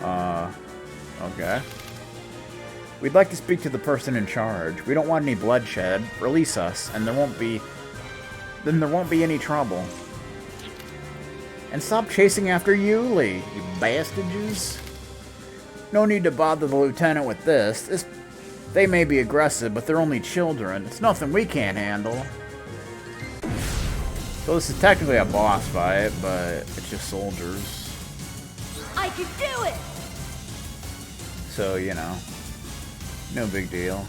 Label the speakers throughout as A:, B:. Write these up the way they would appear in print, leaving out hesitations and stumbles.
A: Okay. We'd like to speak to the person in charge. We don't want any bloodshed. Release us, and there won't be any trouble. And stop chasing after Yuli, you bastards. No need to bother the lieutenant with this. They may be aggressive, but they're only children. It's nothing we can't handle. So this is technically a boss fight, but it's just soldiers.
B: I can do it!
A: So, you know, no big deal.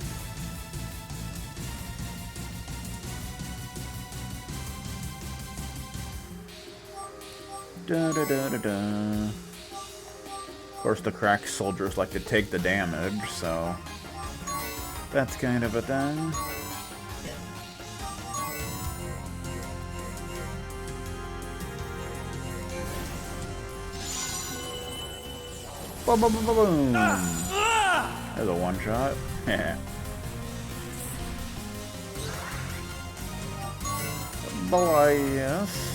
A: Da da da da da. Of course, the crack soldiers like to take the damage, so that's kind of a thing. Boom, boom, boom, boom, boom. There's a one shot. Blast.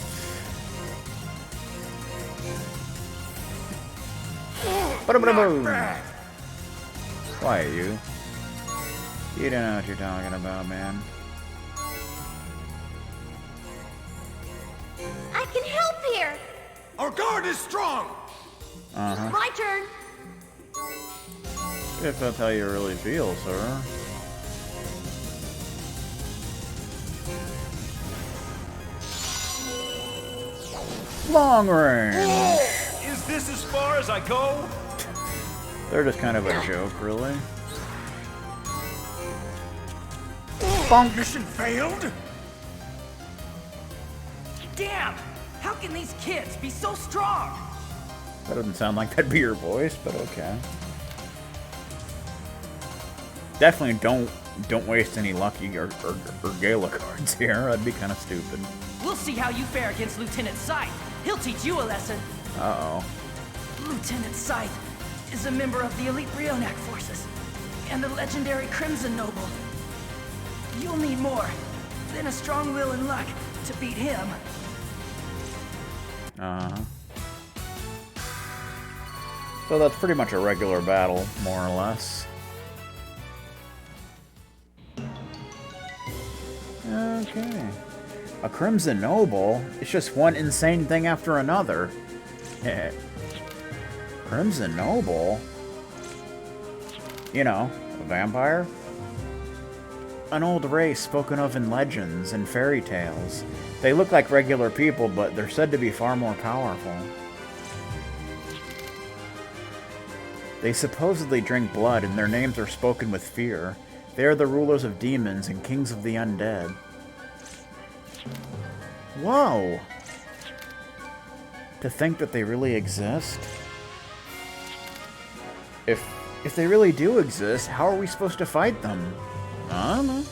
A: Boom. Quiet, you. You don't know what you're talking about, man.
B: I can help here!
C: Our guard is strong!
B: My turn!
A: If that's how you really feel, sir. Long range!
C: Is this as far as I go?
A: They're just kind of a joke, really. Bonk!
C: Mission failed?
D: Damn! How can these kids be so strong?
A: That doesn't sound like that'd be your voice, but okay. Definitely don't waste any lucky or gala cards here. That'd be kind of stupid.
D: We'll see how you fare against Lieutenant Scythe. He'll teach you a lesson.
A: Uh-oh.
D: Lieutenant Scythe is a member of the elite Brionac forces and a legendary Crimson Noble. You'll need more than a strong will and luck to beat him.
A: Uh-huh. So that's pretty much a regular battle, more or less. Okay. A Crimson Noble? It's just one insane thing after another. Crimson Noble? You know, a vampire? An old race spoken of in legends and fairy tales. They look like regular people, but they're said to be far more powerful. They supposedly drink blood, and their names are spoken with fear. They are the rulers of demons and kings of the undead. Whoa! To think that they really exist? If they really do exist, how are we supposed to fight them? I don't know.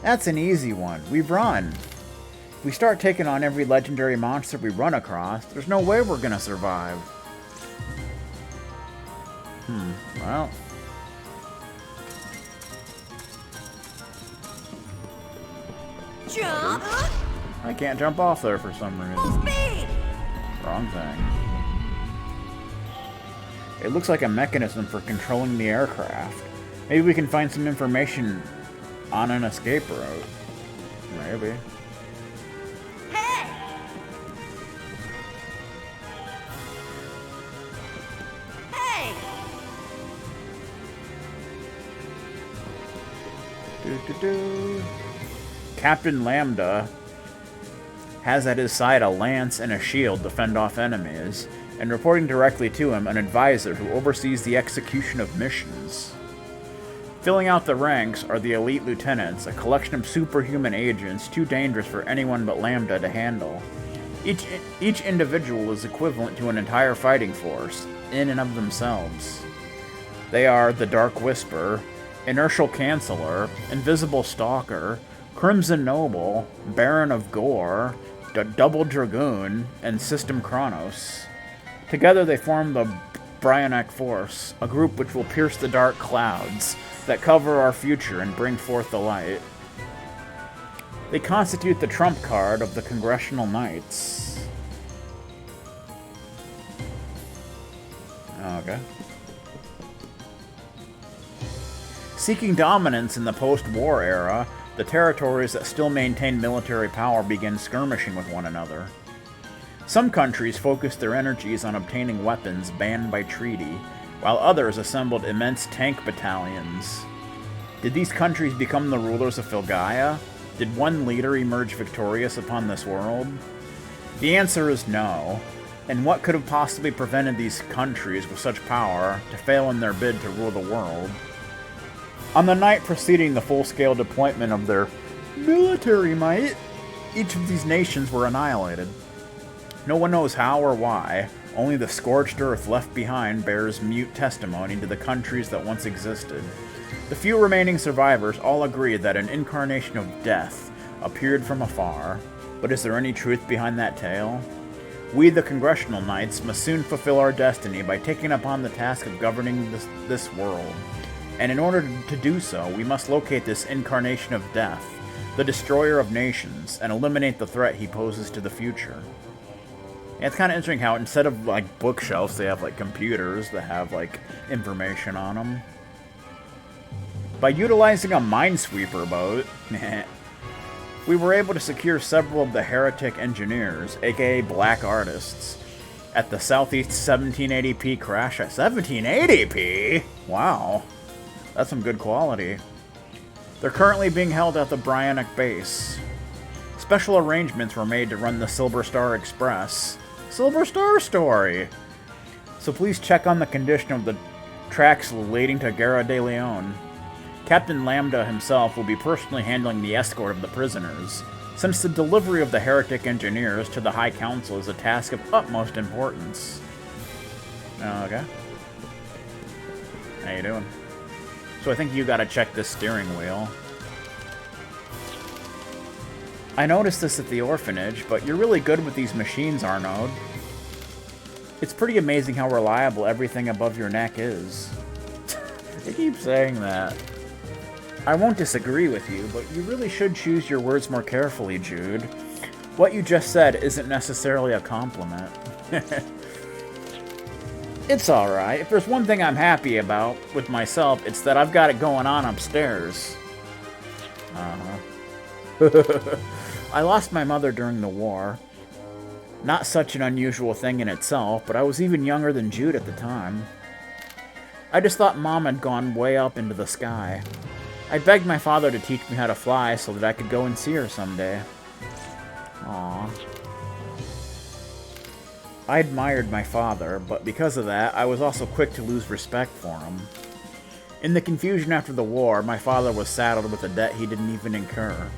A: That's an easy one. We run. If we start taking on every legendary monster we run across, there's no way we're gonna survive. Well.
B: Jump!
A: I can't jump off there for some reason.
B: Speed!
A: Wrong thing. It looks like a mechanism for controlling the aircraft. Maybe we can find some information on an escape route. Maybe.
B: Hey! Hey!
A: Do-do-do. Captain Lambda has at his side a lance and a shield to fend off enemies, and reporting directly to him, an advisor who oversees the execution of missions. Filling out the ranks are the elite lieutenants, a collection of superhuman agents too dangerous for anyone but Lambda to handle. Each individual is equivalent to an entire fighting force, in and of themselves. They are the Dark Whisper, Inertial Canceller, Invisible Stalker, Crimson Noble, Baron of Gore, Double Dragoon, and System Chronos. Together they form the Brionac Force, a group which will pierce the dark clouds that cover our future and bring forth the light. They constitute the trump card of the Congressional Knights. Okay. Seeking dominance in the post-war era, the territories that still maintain military power began skirmishing with one another. Some countries focused their energies on obtaining weapons banned by treaty, while others assembled immense tank battalions. Did these countries become the rulers of Filgaia? Did one leader emerge victorious upon this world? The answer is no. And what could have possibly prevented these countries with such power to fail in their bid to rule the world? On the night preceding the full-scale deployment of their military might, each of these nations were annihilated. No one knows how or why, only the scorched earth left behind bears mute testimony to the countries that once existed. The few remaining survivors all agree that an incarnation of death appeared from afar, but is there any truth behind that tale? We, the Congressional Knights, must soon fulfill our destiny by taking upon the task of governing this world. And in order to do so, we must locate this incarnation of death, the destroyer of nations, and eliminate the threat he poses to the future. Yeah, it's kind of interesting how instead of, like, bookshelves, they have, like, computers that have, like, information on them. By utilizing a minesweeper boat, we were able to secure several of the heretic engineers, aka black artists, at the Southeast 1780p crash at 1780p? Wow. That's some good quality. They're currently being held at the Bryonic base. Special arrangements were made to run the Silver Star Express. Silver Star story! So please check on the condition of the tracks leading to Guerra de Leon. Captain Lambda himself will be personally handling the escort of the prisoners, since the delivery of the heretic engineers to the High Council is a task of utmost importance. Okay. How you doing? So I think you gotta check this steering wheel. I noticed this at the orphanage, but you're really good with these machines, Arnaud. It's pretty amazing how reliable everything above your neck is. They keep saying that. I won't disagree with you, but you really should choose your words more carefully, Jude. What you just said isn't necessarily a compliment. It's alright. If there's one thing I'm happy about with myself, it's that I've got it going on upstairs. I lost my mother during the war. Not such an unusual thing in itself, but I was even younger than Jude at the time. I just thought Mom had gone way up into the sky. I begged my father to teach me how to fly so that I could go and see her someday. Aww. I admired my father, but because of that, I was also quick to lose respect for him. In the confusion after the war, my father was saddled with a debt he didn't even incur.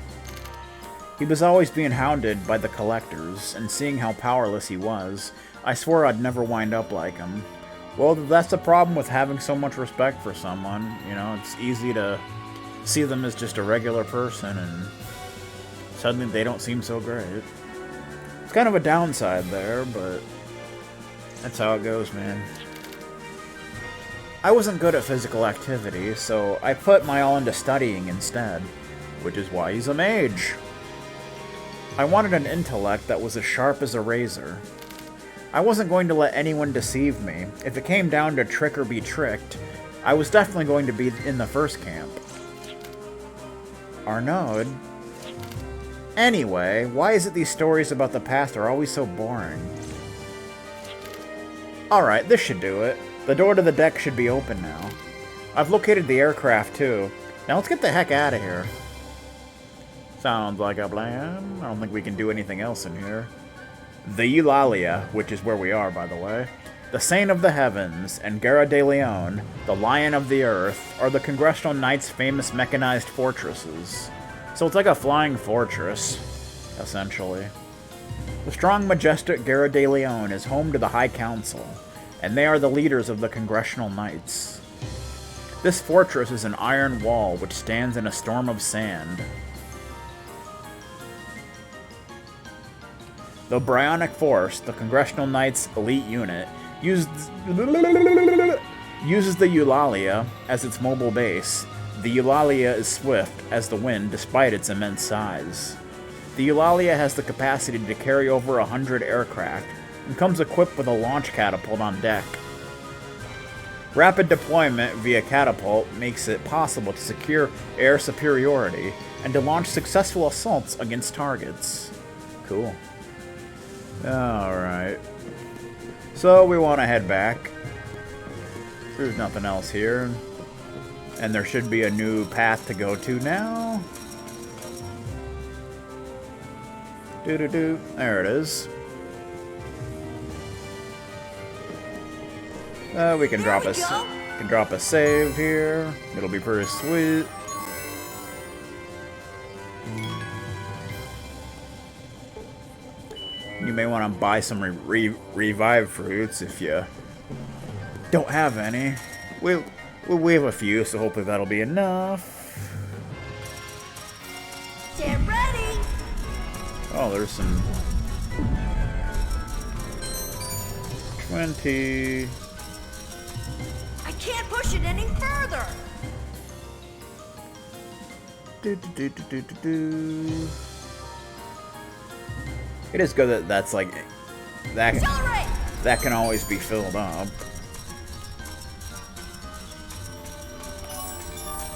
A: He was always being hounded by the collectors, and seeing how powerless he was, I swore I'd never wind up like him. Well, that's the problem with having so much respect for someone. You know, it's easy to see them as just a regular person, and suddenly they don't seem so great. It's kind of a downside there, but that's how it goes, man. I wasn't good at physical activity, so I put my all into studying instead, which is why he's a mage. I wanted an intellect that was as sharp as a razor. I wasn't going to let anyone deceive me. If it came down to trick or be tricked, I was definitely going to be in the first camp. Arnaud? Anyway, why is it these stories about the past are always so boring? Alright, this should do it. The door to the deck should be open now. I've located the aircraft too. Now let's get the heck out of here. Sounds like a plan. I don't think we can do anything else in here. The Eulalia, which is where we are, by the way, the Saint of the Heavens, and Guerra de Leon, the Lion of the Earth, are the Congressional Knights' famous mechanized fortresses. So it's like a flying fortress, essentially. The strong, majestic Guerra de Leon is home to the High Council, and they are the leaders of the Congressional Knights. This fortress is an iron wall which stands in a storm of sand. The Bryonic Force, the Congressional Knights' elite unit, uses the Eulalia as its mobile base. The Eulalia is swift as the wind despite its immense size. The Eulalia has the capacity to carry over 100 aircraft and comes equipped with a launch catapult on deck. Rapid deployment via catapult makes it possible to secure air superiority and to launch successful assaults against targets. Cool. Alright. So we want to head back. There's nothing else here. And there should be a new path to go to now. Doo-doo-doo. There it is. We can drop a save here. It'll be pretty sweet. You may want to buy some revive fruits if you don't have any. We have a few, so hopefully that'll be enough.
B: Get ready!
A: Oh, there's some 20.
B: I can't push it any further!
A: It is good that that's like that.
B: Accelerate!
A: That can always be filled up.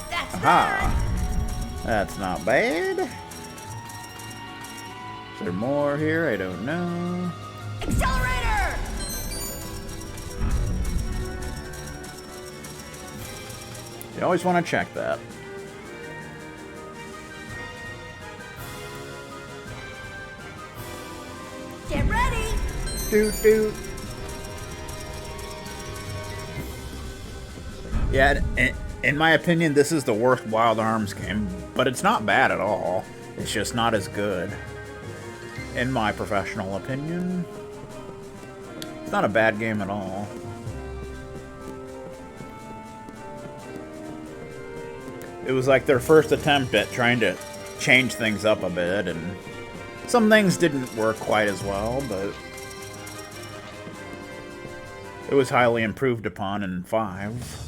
B: That's
A: Aha! That's not bad. Is there more here? I don't know.
B: Accelerator!
A: You always want to check that.
B: Get ready!
A: Doot doot. Yeah, in my opinion, this is the worst Wild Arms game, but it's not bad at all. It's just not as good. In my professional opinion. It's not a bad game at all. It was like their first attempt at trying to change things up a bit, and some things didn't work quite as well, but it was highly improved upon in 5.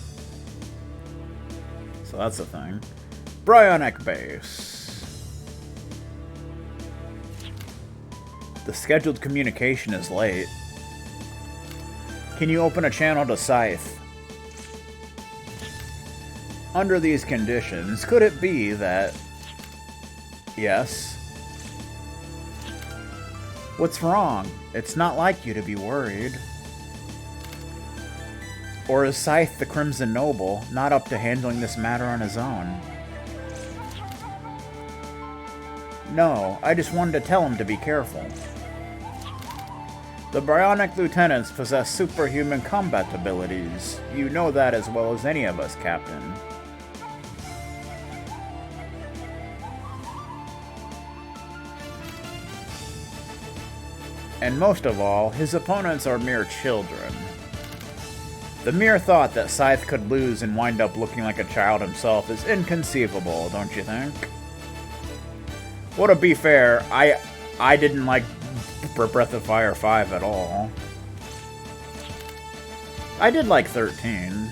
A: So that's the thing. Bryonic Base. The scheduled communication is late. Can you open a channel to Scythe? Under these conditions, could it be that... Yes. What's wrong? It's not like you to be worried. Or is Scythe the Crimson Noble not up to handling this matter on his own? No, I just wanted to tell him to be careful. The Bryonic Lieutenants possess superhuman combat abilities. You know that as well as any of us, Captain. And most of all, his opponents are mere children. The mere thought that Scythe could lose and wind up looking like a child himself is inconceivable, don't you think? Well, to be fair, I didn't like Breath of Fire 5 at all. I did like 13.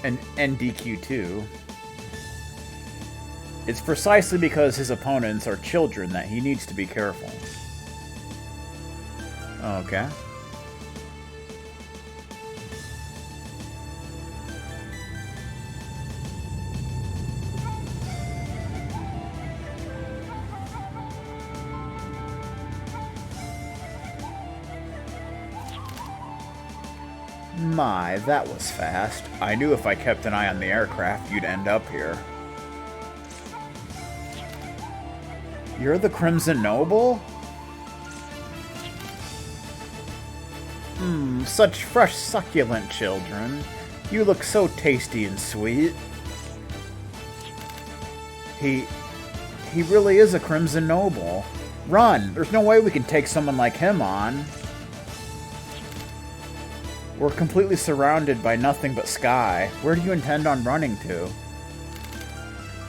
A: And DQ2. It's precisely because his opponents are children that he needs to be careful. Okay. My, that was fast. I knew if I kept an eye on the aircraft, you'd end up here. You're the Crimson Noble? Such fresh, succulent children. You look so tasty and sweet. He really is a Crimson Noble. Run! There's no way we can take someone like him on. We're completely surrounded by nothing but sky. Where do you intend on running to?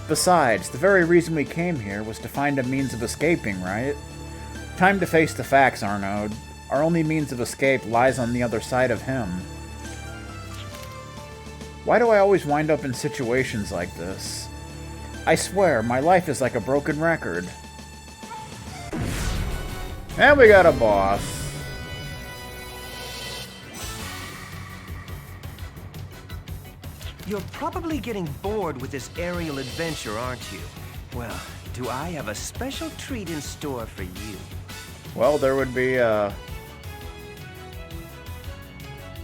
A: Besides, the very reason we came here was to find a means of escaping, right? Time to face the facts, Arnaud. Our only means of escape lies on the other side of him. Why do I always wind up in situations like this? I swear, my life is like a broken record. And we got a boss.
E: You're probably getting bored with this aerial adventure, aren't you? Well, do I have a special treat in store for you?
A: Well, there would be, the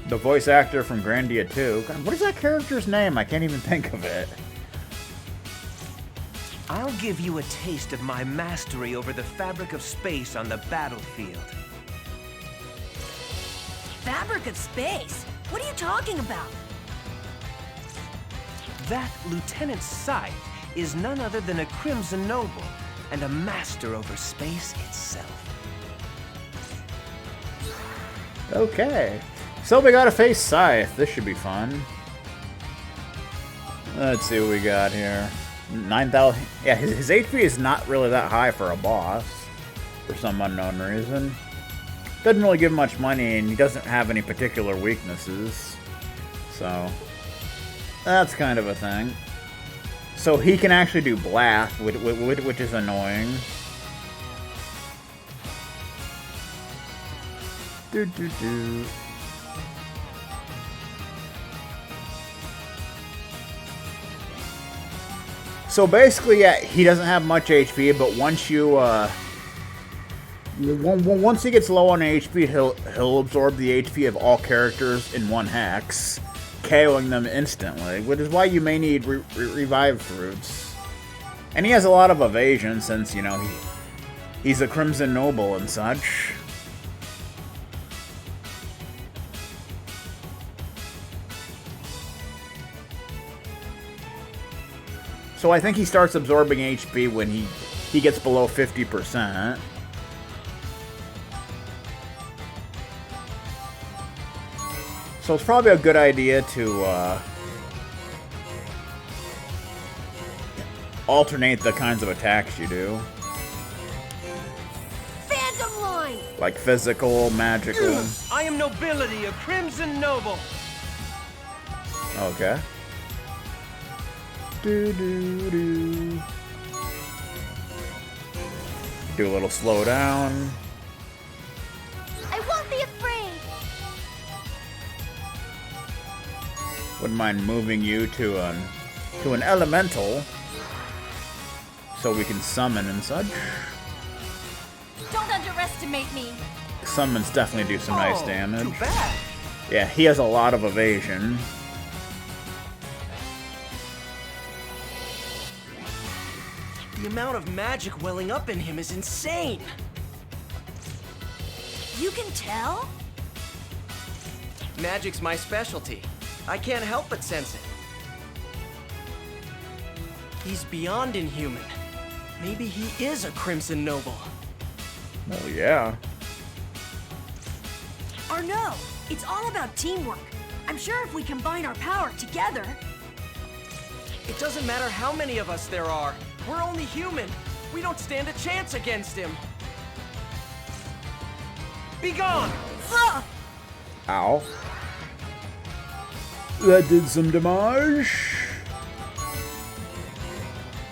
A: voice actor from Grandia 2. God, what is that character's name? I can't even think of it.
E: I'll give you a taste of my mastery over the fabric of space on the battlefield.
B: Fabric of space? What are you talking about?
E: That Lieutenant Scythe is none other than a Crimson Noble and a master over space itself.
A: Okay. So we gotta face Scythe. This should be fun. Let's see what we got here. 9,000. Yeah, his HP is not really that high for a boss. For some unknown reason. Doesn't really give much money, and he doesn't have any particular weaknesses. So, that's kind of a thing. So he can actually do Blast, which is annoying. So basically, yeah, he doesn't have much HP, but once you, once he gets low on HP, he'll absorb the HP of all characters in one hex, KOing them instantly, which is why you may need revive fruits. And he has a lot of evasion since, you know, he's a Crimson Noble and such. So I think he starts absorbing HP when he gets below 50%. So it's probably a good idea to alternate the kinds of attacks you do.
B: Phantom line!
A: Like physical, magical.
E: I am nobility, a Crimson Noble.
A: Okay. Do a little slow down.
B: I won't be afraid!
A: Wouldn't mind moving you to an elemental, so we can summon and such.
B: Don't underestimate me!
A: Summons definitely do some nice damage.
E: Too bad.
A: Yeah, he has a lot of evasion.
E: The amount of magic welling up in him is insane.
B: You can tell?
E: Magic's my specialty. I can't help but sense it. He's beyond inhuman. Maybe he is a Crimson Noble.
A: Well, yeah.
B: Or no, it's all about teamwork. I'm sure if we combine our power together...
E: It doesn't matter how many of us there are. We're only human. We don't stand a chance against him. Be gone!
A: Ow. That did some damage.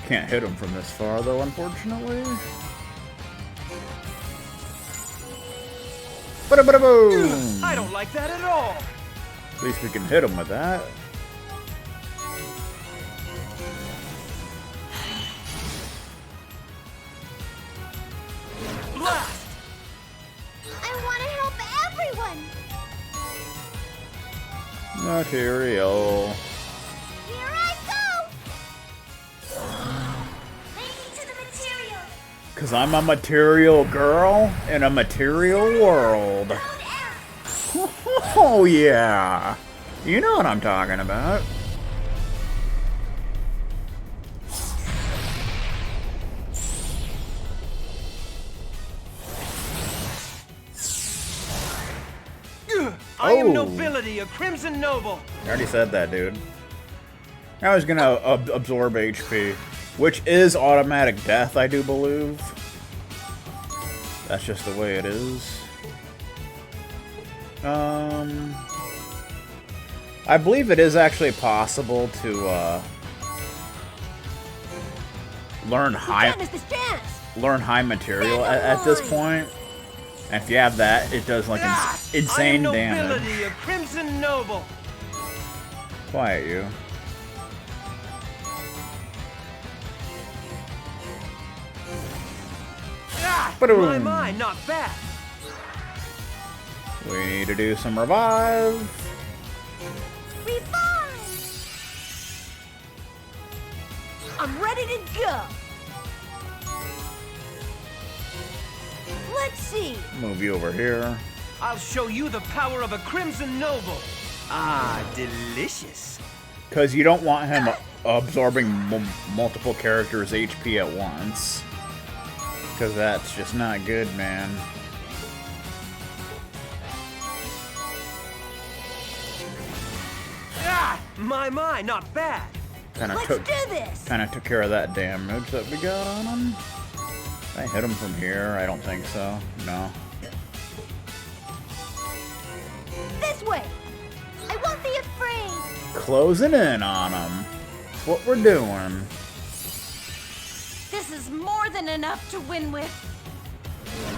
A: Can't hit him from this far, though, unfortunately. Ba-da-ba-da-boom!
E: I don't like that at all.
A: At least we can hit him with that.
E: Blast!
B: I want to help everyone!
A: Material.
B: Here I go! Leading to the material!
A: Because I'm a material girl in a material world. Oh, yeah. You know what I'm talking about.
E: I am
A: Oh.
E: nobility, a Crimson Noble.
A: I already said that, dude. I was gonna absorb HP, which is automatic death, I do believe. That's just the way it is. I believe it is actually possible to learn high material at this point. And if you have that, it does like insane
E: I am
A: damage.
E: nobility, a Crimson Noble.
A: Quiet you.
E: Ah,
A: Ba-doom.
E: my, not bad.
A: We need to do some revive.
B: Revive! I'm ready to go. Let's see.
A: Move you over here.
E: I'll show you the power of a Crimson Noble. Ah, delicious.
A: Because you don't want him absorbing multiple characters' HP at once. Because that's just not good, man.
E: Ah, my, not bad.
B: Let's do this.
A: Kind of took care of that damage that we got on him. Did I hit him from here? I don't think so. No.
B: This way. I won't be afraid.
A: Closing in on him. That's what we're doing.
B: This is more than enough to win with.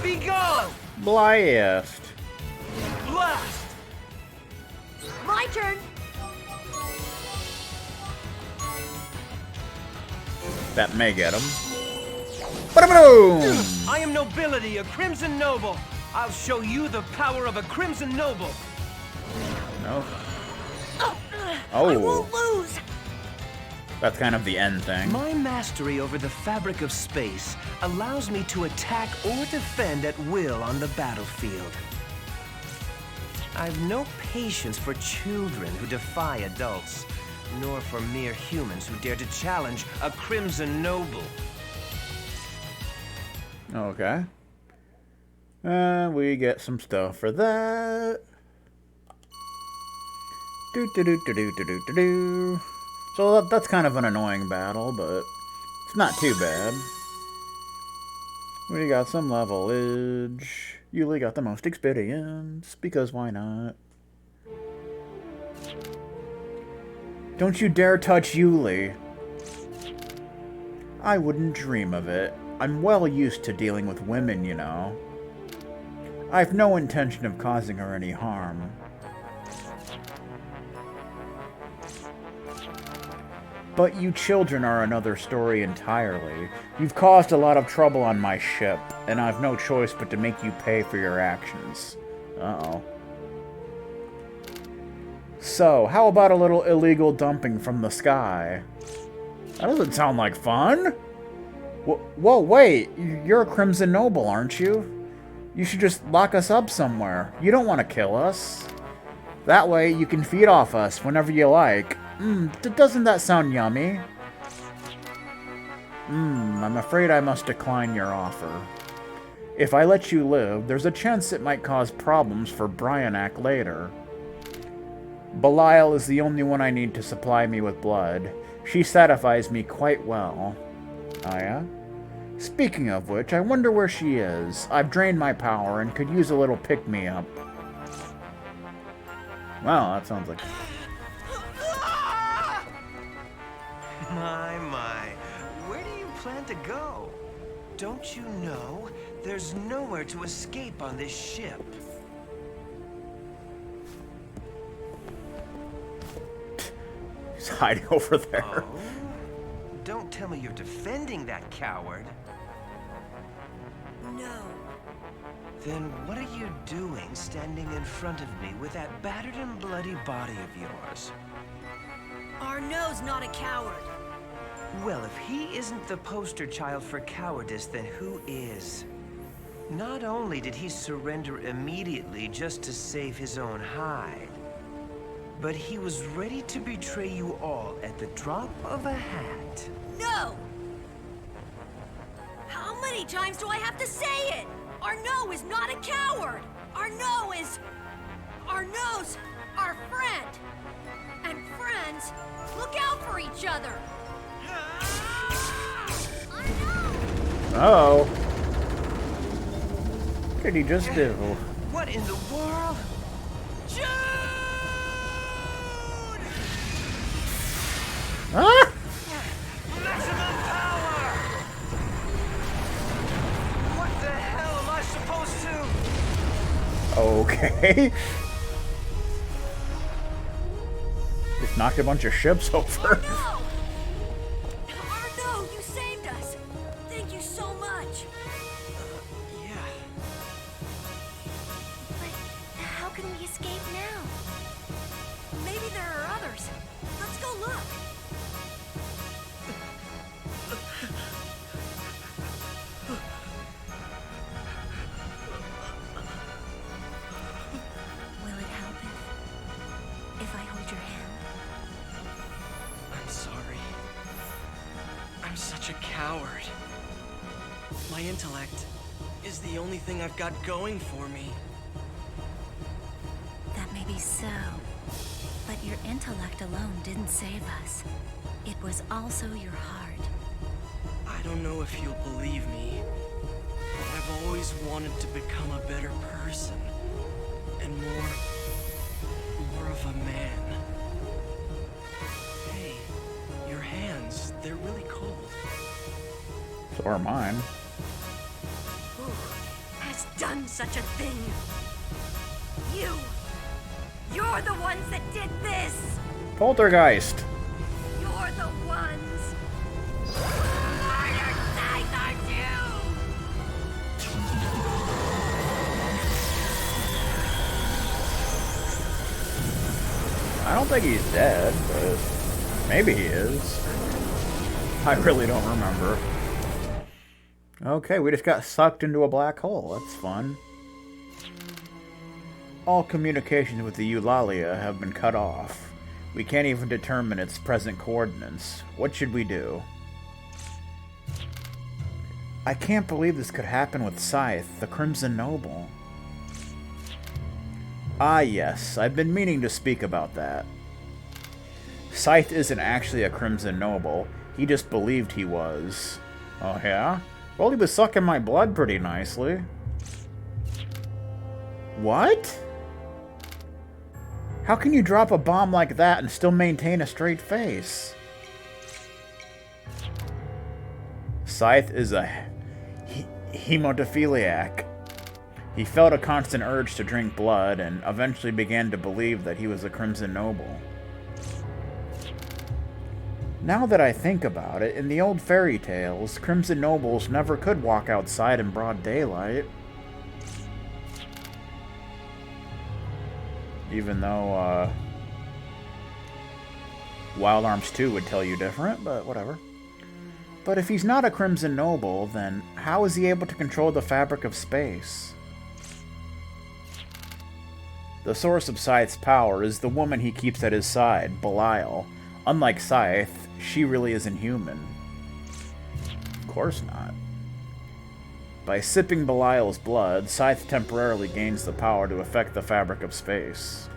E: Be gone.
A: Blast.
E: Blast.
B: My turn.
A: That may get him. Ba-da-boom!
E: I am nobility, a Crimson Noble. I'll show you the power of a Crimson Noble.
A: No.
B: I won't lose.
A: That's kind of the end thing.
E: My mastery over the fabric of space allows me to attack or defend at will on the battlefield. I've no patience for children who defy adults, nor for mere humans who dare to challenge a Crimson Noble.
A: Okay. We get some stuff for that. Do. So that's kind of an annoying battle, but it's not too bad. We got some levelage. Yuli got the most experience, because why not? Don't you dare touch Yuli. I wouldn't dream of it. I'm well used to dealing with women, you know. I've no intention of causing her any harm. But you children are another story entirely. You've caused a lot of trouble on my ship, and I've no choice but to make you pay for your actions. Uh-oh. So, how about a little illegal dumping from the sky? That doesn't sound like fun. Whoa, wait. You're a Crimson Noble, aren't you? You should just lock us up somewhere. You don't want to kill us. That way, you can feed off us whenever you like. Doesn't that sound yummy? I'm afraid I must decline your offer. If I let you live, there's a chance it might cause problems for Bryonak later. Belial is the only one I need to supply me with blood. She satisfies me quite well. Oh yeah? Speaking of which, I wonder where she is. I've drained my power and could use a little pick-me-up. Wow, that sounds like...
E: My, where do you plan to go? Don't you know? There's nowhere to escape on this ship.
A: He's hiding over there.
E: Oh? Don't tell me you're defending that coward.
B: No.
E: Then what are you doing standing in front of me with that battered and bloody body of yours?
B: Arnaud's not a coward.
E: Well, if he isn't the poster child for cowardice, then who is? Not only did he surrender immediately just to save his own hide, but he was ready to betray you all at the drop of a hat.
B: No! How many times do I have to say it? Arnaud is not a coward! Arnaud's our friend! And friends look out for each other!
A: Uh-oh. What did he just do?
E: What in the world?
B: Jude!
A: Ah!
E: Maximum power! What the hell am I supposed to?
A: Okay. Just knocked a bunch of ships over.
B: No! Arnaud, you saved us! Thank you so much! escape now? Maybe there are others. Let's go look. Will it help if I hold your hand?
F: I'm sorry. I'm such a coward. My intellect is the only thing I've got going for me.
B: That may be so. But your intellect alone didn't save us. It was also your heart.
F: I don't know if you'll believe me, but I've always wanted to become a better person. And more of a man. Hey, your hands, they're really cold.
A: So are mine.
B: Who has done such a thing? You're the ones that did this!
A: Poltergeist!
B: You're the ones! Murder Scythe, aren't you?
A: I don't think he's dead, but maybe he is. I really don't remember. Okay, we just got sucked into a black hole. That's fun. All communications with the Eulalia have been cut off. We can't even determine its present coordinates. What should we do? I can't believe this could happen with Scythe, the Crimson Noble. Ah yes, I've been meaning to speak about that. Scythe isn't actually a Crimson Noble. He just believed he was. Oh yeah? Well, he was sucking my blood pretty nicely. What? How can you drop a bomb like that and still maintain a straight face? Scythe is a hemotophiliac. He felt a constant urge to drink blood and eventually began to believe that he was a Crimson Noble. Now that I think about it, in the old fairy tales, Crimson Nobles never could walk outside in broad daylight. Even though, Wild Arms 2 would tell you different, but whatever. But if he's not a Crimson Noble, then how is he able to control the fabric of space? The source of Scythe's power is the woman he keeps at his side, Belial. Unlike Scythe, she really isn't human. Of course not. By sipping Belial's blood, Scythe temporarily gains the power to affect the fabric of space.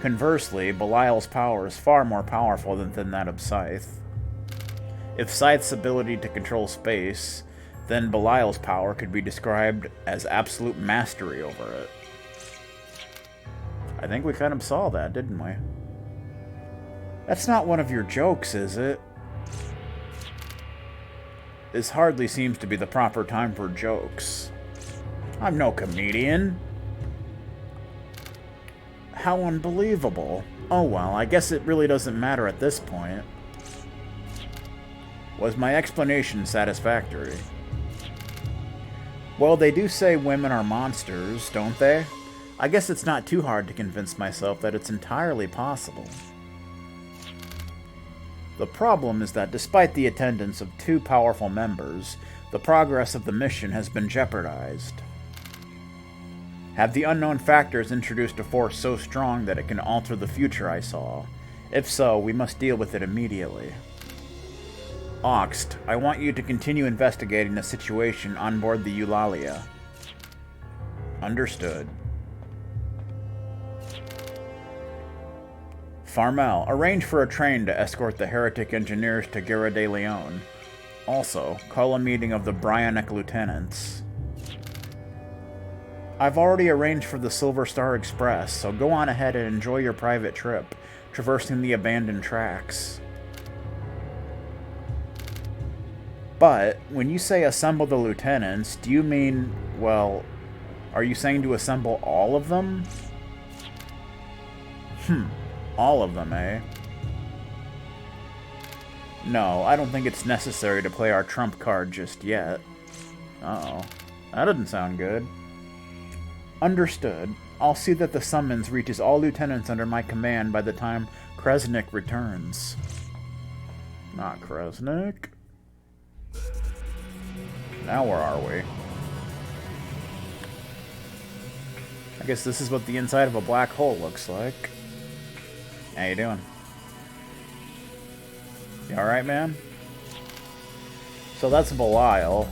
A: Conversely, Belial's power is far more powerful than that of Scythe. If Scythe's ability to control space, then Belial's power could be described as absolute mastery over it. I think we kind of saw that, didn't we? That's not one of your jokes, is it? This hardly seems to be the proper time for jokes. I'm no comedian. How unbelievable. Oh well, I guess it really doesn't matter at this point. Was my explanation satisfactory? Well, they do say women are monsters, don't they? I guess it's not too hard to convince myself that it's entirely possible. The problem is that despite the attendance of 2 powerful members, the progress of the mission has been jeopardized. Have the unknown factors introduced a force so strong that it can alter the future I saw? If so, we must deal with it immediately. Oxt, I want you to continue investigating the situation on board the Eulalia. Understood. Farmel, arrange for a train to escort the heretic engineers to Guerra de Leon. Also, call a meeting of the Bryonic lieutenants. I've already arranged for the Silver Star Express, so go on ahead and enjoy your private trip, traversing the abandoned tracks. But, when you say assemble the lieutenants, do you mean, well, are you saying to assemble all of them? All of them, eh? No, I don't think it's necessary to play our trump card just yet. Uh-oh. That doesn't sound good. Understood. I'll see that the summons reaches all lieutenants under my command by the time Kresnik returns. Not Kresnik. Now where are we? I guess this is what the inside of a black hole looks like. How you doing? You alright, man? So that's Belial.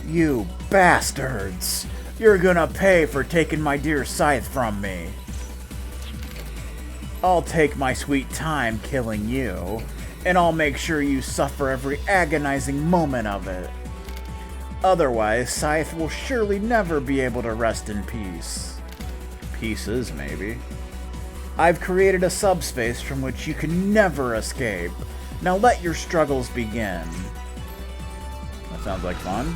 A: You bastards! You're gonna pay for taking my dear Scythe from me. I'll take my sweet time killing you, and I'll make sure you suffer every agonizing moment of it. Otherwise, Scythe will surely never be able to rest in peace. Pieces, maybe. I've created a subspace from which you can never escape. Now let your struggles begin. That sounds like fun.